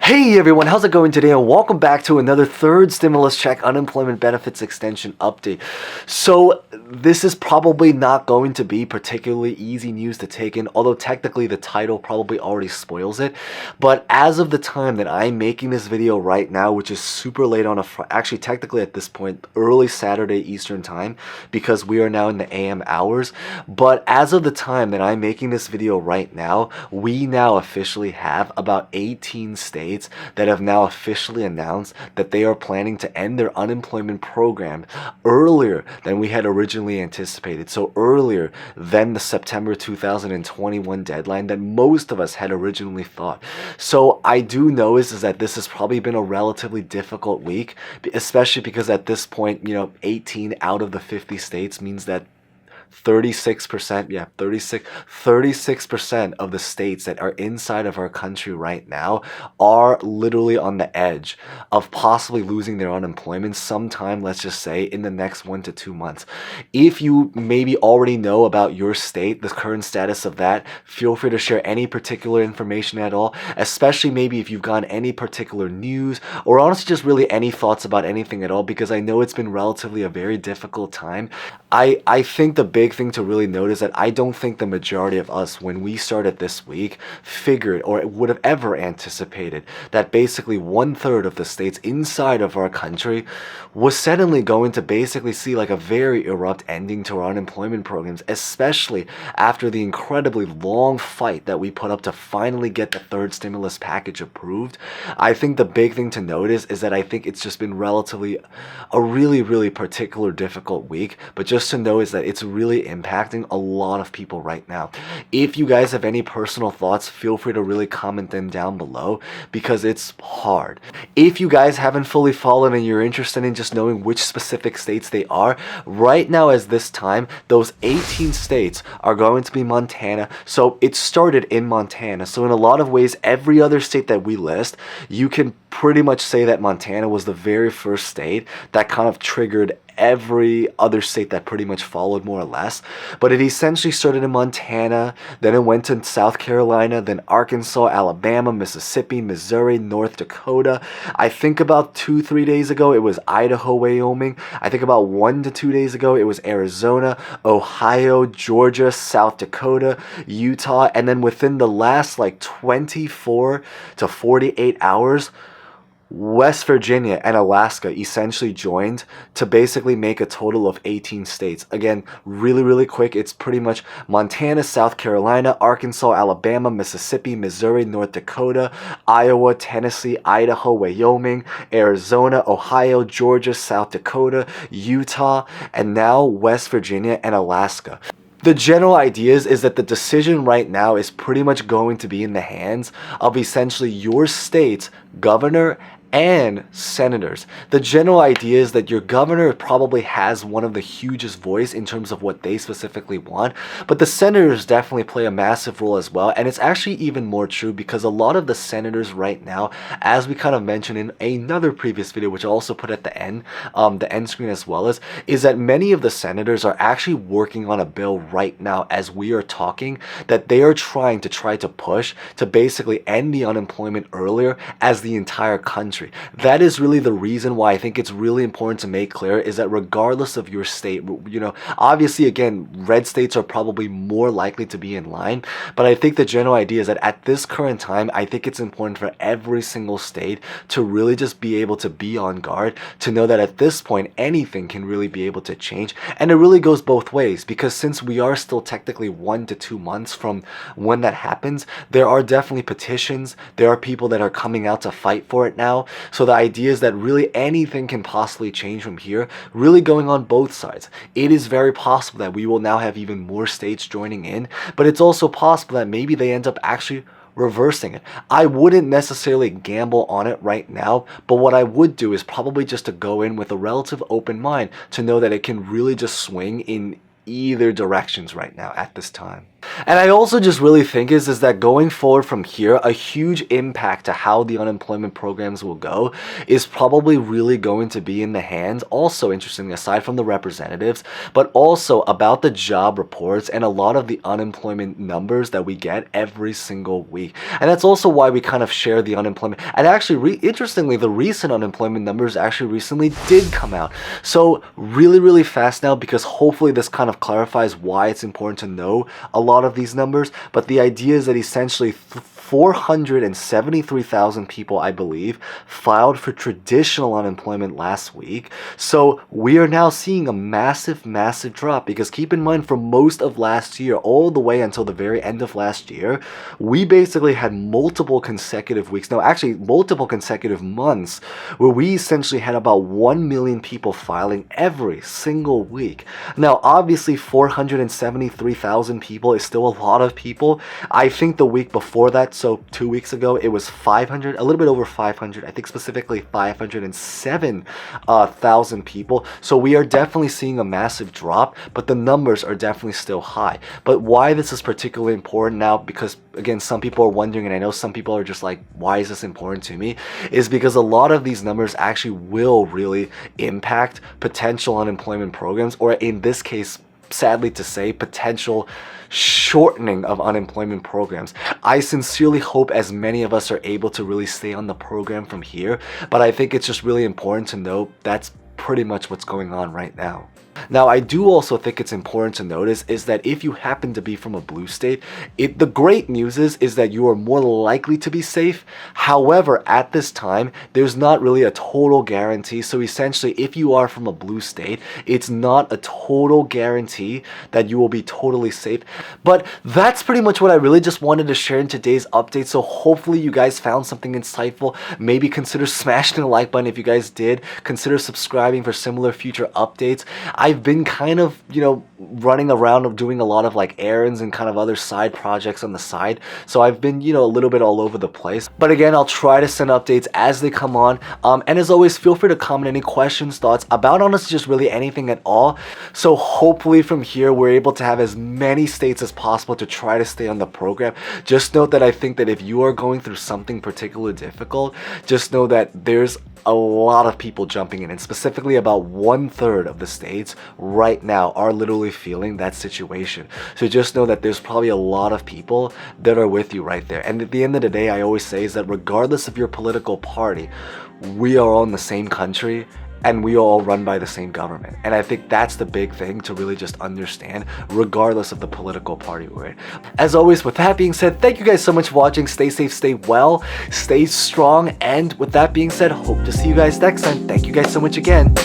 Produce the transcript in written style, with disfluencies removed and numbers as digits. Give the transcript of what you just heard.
Hey everyone, how's it going today? And welcome back to another third stimulus check unemployment benefits extension update. So this is probably not going to be particularly easy news to take in, although technically the title probably already spoils it. But as of the time that I'm making this video right now, which is super late on actually technically at this point, early Saturday Eastern time, because we are now in the AM hours. But as of the time that I'm making this video right now, we now officially have about 18 states that have now officially announced that they are planning to end their unemployment program earlier than we had originally anticipated. So earlier than the September 2021 deadline that most of us had originally thought. So I do know is that this has probably been a relatively difficult week, especially because at this point, 18 out of the 50 states means that 36% of the states that are inside of our country right now are literally on the edge of possibly losing their unemployment sometime, let's just say, in the next 1 to 2 months. If you maybe already know about your state, the current status of that, feel free to share any particular information at all, especially maybe if you've gotten any particular news or honestly just really any thoughts about anything at all, because I know it's been relatively a very difficult time. I think the big thing to really note is that I don't think the majority of us, when we started this week, figured or would have ever anticipated that basically 1/3 of the states inside of our country was suddenly going to basically see like a very abrupt ending to our unemployment programs, especially after the incredibly long fight that we put up to finally get the third stimulus package approved. I think the big thing to notice is that I think it's just been relatively a really particular difficult week, but just to know is that it's really impacting a lot of people right now. If you guys have any personal thoughts, feel free to really comment them down below, because it's hard. If you guys haven't fully followed and you're interested in just knowing which specific states they are, right now as this time, those 18 states are going to be Montana. So it started in Montana. So in a lot of ways, every other state that we list, you can pretty much say that Montana was the very first state that kind of triggered every other state that pretty much followed more or less. But it essentially started in Montana, then it went to South Carolina, then Arkansas, Alabama, Mississippi, Missouri, North Dakota. I think about 2-3 days ago it was Idaho, Wyoming. I think about 1 to 2 days ago it was Arizona, Ohio, Georgia, South Dakota, Utah, and then within the last like 24 to 48 hours, West Virginia and Alaska essentially joined to basically make a total of 18 states. Again, really quick, it's pretty much Montana, South Carolina, Arkansas, Alabama, Mississippi, Missouri, North Dakota, Iowa, Tennessee, Idaho, Wyoming, Arizona, Ohio, Georgia, South Dakota, Utah, and now West Virginia and Alaska. The general idea is that the decision right now is pretty much going to be in the hands of essentially your state's governor and senators. The general idea is that your governor probably has one of the hugest voice in terms of what they specifically want, but the senators definitely play a massive role as well. And it's actually even more true because a lot of the senators right now, as we kind of mentioned in another previous video, which I also put at the end screen as well, is that many of the senators are actually working on a bill right now as we are talking that they are trying to push to basically end the unemployment earlier as the entire country. That is really the reason why I think it's really important to make clear is that regardless of your state, obviously again, red states are probably more likely to be in line, but I think the general idea is that at this current time, I think it's important for every single state to really just be able to be on guard, to know that at this point, anything can really be able to change. And it really goes both ways, because since we are still technically 1 to 2 months from when that happens, there are definitely petitions, there are people that are coming out to fight for it now. So the idea is that really anything can possibly change from here, really going on both sides. It is very possible that we will now have even more states joining in, but it's also possible that maybe they end up actually reversing it. I wouldn't necessarily gamble on it right now, but what I would do is probably just to go in with a relative open mind to know that it can really just swing in either directions right now at this time. And I also just really think is that going forward from here, a huge impact to how the unemployment programs will go is probably really going to be in the hands, also interestingly, aside from the representatives, but also about the job reports and a lot of the unemployment numbers that we get every single week. And that's also why we kind of share the unemployment. And actually, interestingly, the recent unemployment numbers actually recently did come out. So really, really fast now, because hopefully this kind of clarifies why it's important to know a lot of these numbers, but the idea is that essentially 473,000 people, I believe, filed for traditional unemployment last week. So we are now seeing a massive, massive drop, because keep in mind, for most of last year, all the way until the very end of last year, we basically had multiple consecutive weeks, no, actually multiple consecutive months, where we essentially had about 1 million people filing every single week. Now, obviously, 473,000 people is still a lot of people. I think the week before that, so 2 weeks ago, it was 500, a little bit over 500, I think specifically 507,000 people. So we are definitely seeing a massive drop, but the numbers are definitely still high. But why this is particularly important now, because again, some people are wondering, and I know some people are just like, why is this important to me? Is because a lot of these numbers actually will really impact potential unemployment programs, or in this case, sadly to say, potential shortening of unemployment programs. I sincerely hope as many of us are able to really stay on the program from here, but I think it's just really important to know that's pretty much what's going on right now. Now, I do also think it's important to notice is that if you happen to be from a blue state, the great news is that you are more likely to be safe. However, at this time, there's not really a total guarantee. So essentially, if you are from a blue state, it's not a total guarantee that you will be totally safe. But that's pretty much what I really just wanted to share in today's update. So hopefully you guys found something insightful. Maybe consider smashing the like button if you guys did. Consider subscribing for similar future updates. I've been kind of, running around of doing a lot of like errands and kind of other side projects on the side. So I've been, a little bit all over the place. But again, I'll try to send updates as they come on. And as always, feel free to comment any questions, thoughts about honestly just really anything at all. So hopefully from here, we're able to have as many states as possible to try to stay on the program. Just note that I think that if you are going through something particularly difficult, just know that there's a lot of people jumping in, and specifically about 1/3 of the states right now are literally feeling that situation. So just know that there's probably a lot of people that are with you right there. And at the end of the day, I always say is that regardless of your political party, we are all in the same country and we are all run by the same government. And I think that's the big thing to really just understand, regardless of the political party we're in. As always, with that being said, thank you guys so much for watching. Stay safe, stay well, stay strong. And with that being said, hope to see you guys next time. Thank you guys so much again.